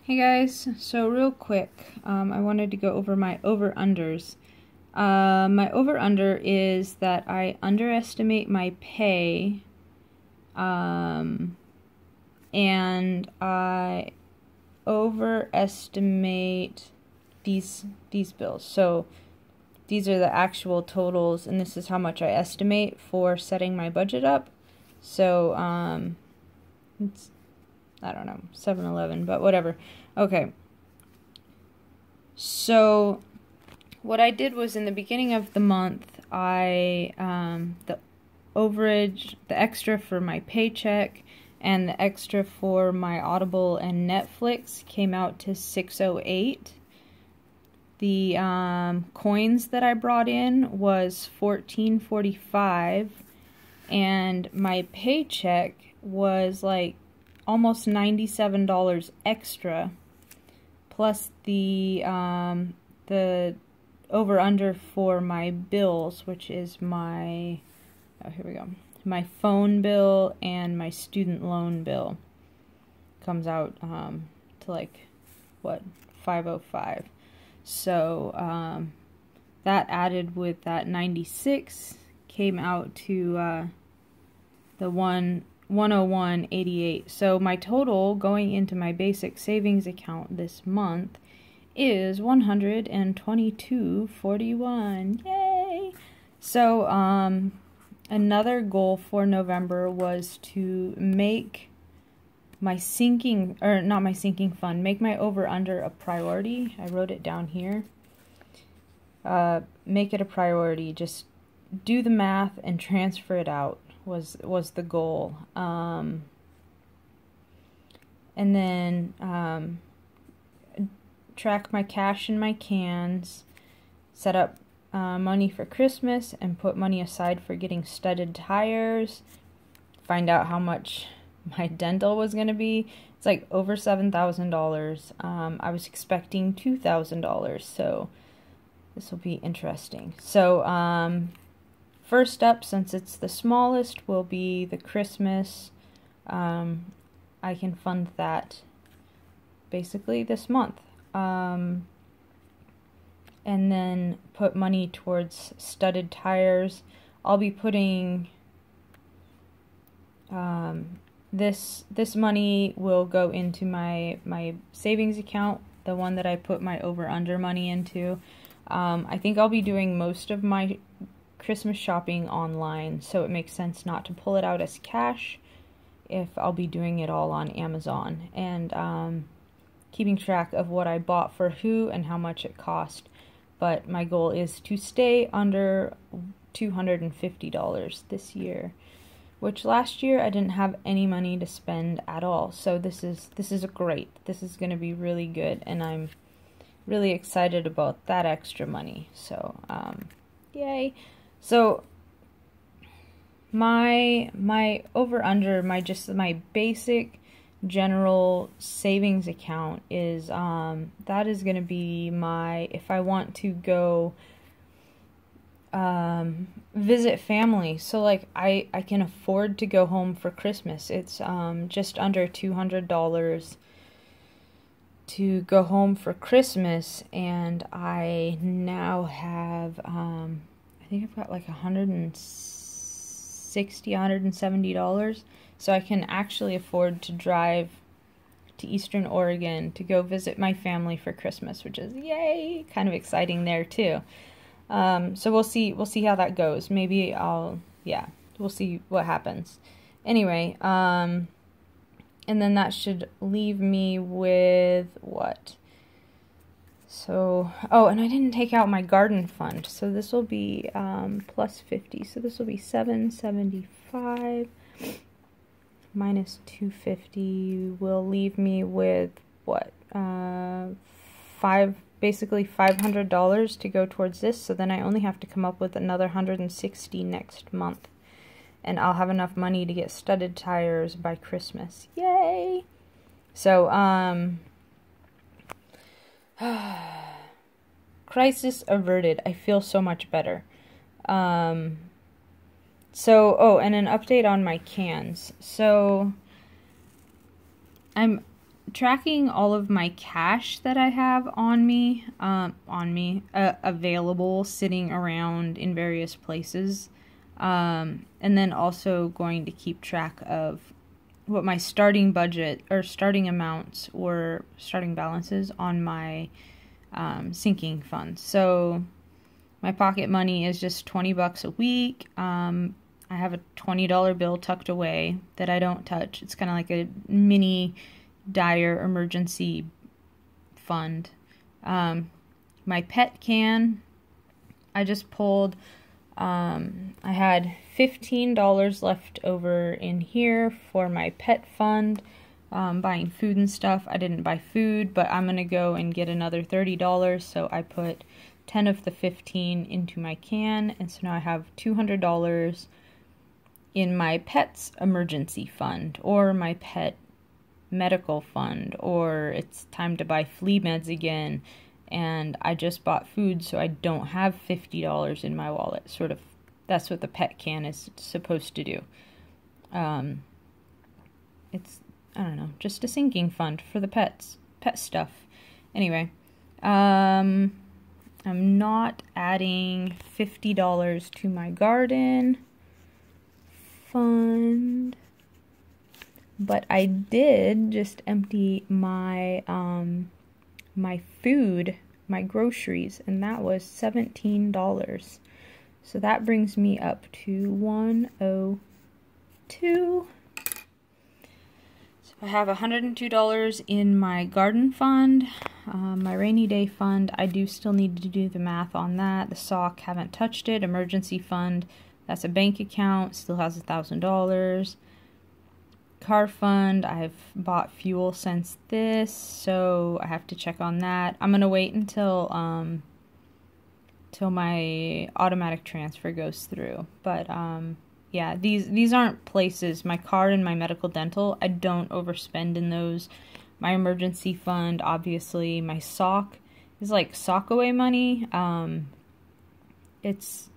Hey guys, so real quick, I wanted to go over my over-unders. My over-under is that I underestimate my pay, and I overestimate these bills. So these are the actual totals, and this is how much I estimate for setting my budget up. So, it's, I don't know, 7-Eleven, but whatever. Okay. So, what I did was in the beginning of the month, the overage, the extra for my paycheck, and the extra for my Audible and Netflix came out to $608. The coins that I brought in was $14.45, and my paycheck was like almost $97 extra, plus the over-under for my bills, which is my, oh, here we go, my phone bill and my student loan bill, comes out to like, what, $505. So that added with that 96 came out to the 101.88. So my total going into my basic savings account this month is $122.41. Yay! So another goal for November was to make my make my over-under a priority. I wrote it down here. Make it a priority. Just do the math and transfer it out was the goal. And then track my cash in my cans, set up money for Christmas, and put money aside for getting studded tires. Find out how much my dental was going to be. It's like over $7,000. I was expecting $2,000, so this will be interesting. So first up, since it's the smallest, will be the Christmas. I can fund that basically this month. And then put money towards studded tires. I'll be putting this money will go into my savings account, the one that I put my over-under money into. I think I'll be doing most of my Christmas shopping online, so it makes sense not to pull it out as cash if I'll be doing it all on Amazon, and keeping track of what I bought for who and how much it cost. But my goal is to stay under $250 this year, which last year I didn't have any money to spend at all. So this is great. This is going to be really good, and I'm really excited about that extra money. So yay. So my over-under, my basic general savings account is that is going to be my, if I want to go visit family. So like I can afford to go home for Christmas. It's just under $200 to go home for Christmas, and I now have I think I've got like $170, so I can actually afford to drive to Eastern Oregon to go visit my family for Christmas, which is yay, kind of exciting there too. So we'll see how that goes. Maybe we'll see what happens. Anyway, and then that should leave me with what? So, oh, and I didn't take out my garden fund, so this will be plus 50. So this will be $775 minus $250 will leave me with what? Basically $500 to go towards this. So then I only have to come up with another $160 next month, and I'll have enough money to get studded tires by Christmas. Yay! So crisis averted. I feel so much better. So, oh, and an update on my cans. So, I'm tracking all of my cash that I have on me, available, sitting around in various places. And then also going to keep track of what my starting budget or starting amounts or starting balances on my sinking funds. So my pocket money is just $20 a week. I have a $20 bill tucked away that I don't touch. It's kind of like a mini dire emergency fund. My pet can, I just pulled, I had $15 left over in here for my pet fund, buying food and stuff. I didn't buy food, but I'm going to go and get another $30, so I put 10 of the 15 into my can, and so now I have $200 in my pet's emergency fund, or my pet medical fund, or it's time to buy flea meds again, and I just bought food, so I don't have $50 in my wallet. Sort of, that's what the pet can is supposed to do. It's, I don't know, just a sinking fund for the pet stuff. Anyway, I'm not adding $50 to my garden fund, but I did just empty my my food, my groceries, and that was $17. So that brings me up to 102. So I have $102 in my garden fund. My rainy day fund, I do still need to do the math on that. The sock, haven't touched it. Emergency fund, that's a bank account, still has $1,000. Car fund, I've bought fuel since this, so I have to check on that. I'm gonna wait until till my automatic transfer goes through. But yeah, these aren't places. My car and my medical dental, I don't overspend in those. My emergency fund, obviously. My sock is like sock away money. It's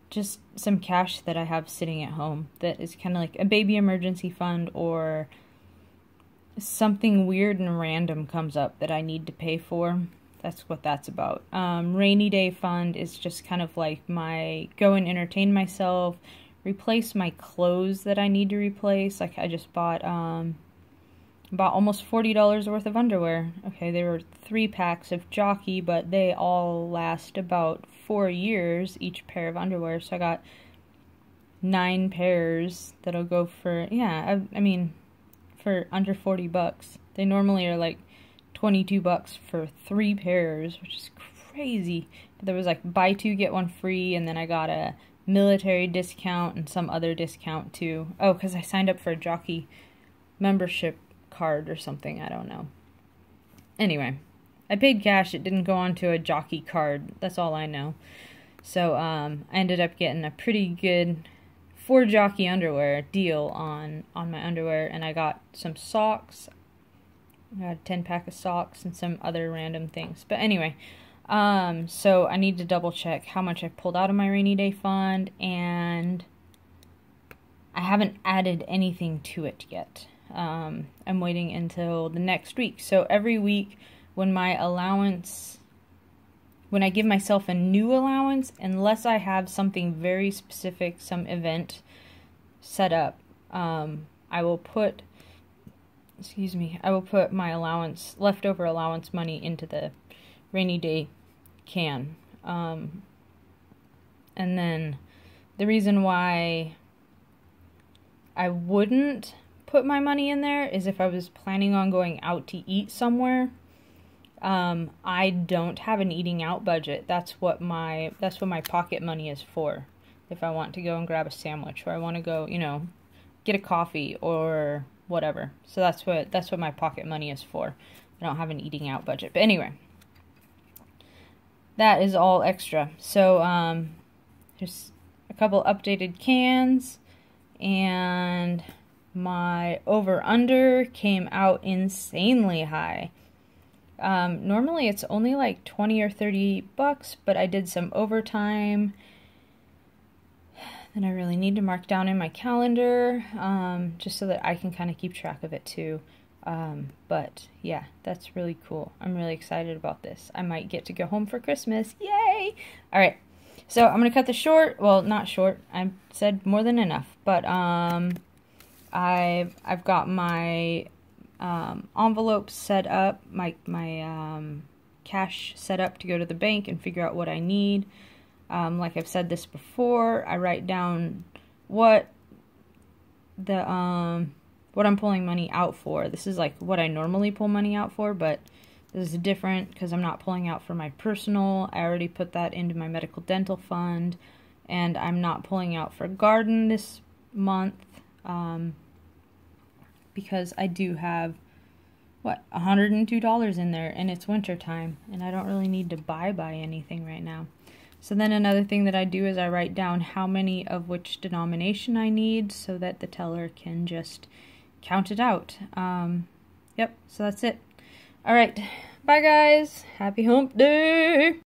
just some cash that I have sitting at home that is kind of like a baby emergency fund, or something weird and random comes up that I need to pay for. That's what that's about. Rainy day fund is just kind of like my go and entertain myself, replace my clothes that I need to replace. Like I just bought almost $40 worth of underwear. Okay, they were 3 packs of Jockey, but they all last about 4 years, each pair of underwear. So I got 9 pairs that'll go for, yeah, I mean, for under $40. They normally are like $22 for 3 pairs, which is crazy. But there was like buy 2, get 1 free, and then I got a military discount and some other discount too. Oh, because I signed up for a Jockey membership card or something, I don't know. Anyway, I paid cash, it didn't go onto a Jockey card, that's all I know. So I ended up getting a pretty good 4 Jockey underwear deal on my underwear, and I got some socks. I got a 10-pack of socks and some other random things. But anyway, so I need to double check how much I pulled out of my rainy day fund, and I haven't added anything to it yet. I'm waiting until the next week. So every week when my allowance, when I give myself a new allowance, unless I have something very specific, some event set up, I will put my allowance, leftover allowance money into the rainy day can. And then the reason why I wouldn't put my money in there is if I was planning on going out to eat somewhere. I don't have an eating out budget. That's what my pocket money is for. If I want to go and grab a sandwich, or I want to go, get a coffee or whatever. So that's what my pocket money is for. I don't have an eating out budget. But anyway, that is all extra. So there's a couple updated cans, and my over-under came out insanely high. Normally it's only like $20 or $30, but I did some overtime that I really need to mark down in my calendar, just so that I can kind of keep track of it too. But yeah, that's really cool. I'm really excited about this. I might get to go home for Christmas. Yay! All right. So I'm going to cut this short. Well, not short. I said more than enough. But I've got my envelopes set up, my cash set up to go to the bank and figure out what I need. Like I've said this before, I write down what I'm pulling money out for. This is like what I normally pull money out for, but this is different because I'm not pulling out for my personal. I already put that into my medical dental fund, and I'm not pulling out for garden this month because I do have $102 in there, and it's winter time, and I don't really need to buy anything right now. So then another thing that I do is I write down how many of which denomination I need so that the teller can just count it out. Yep, so that's it. All right, bye guys. Happy hump day.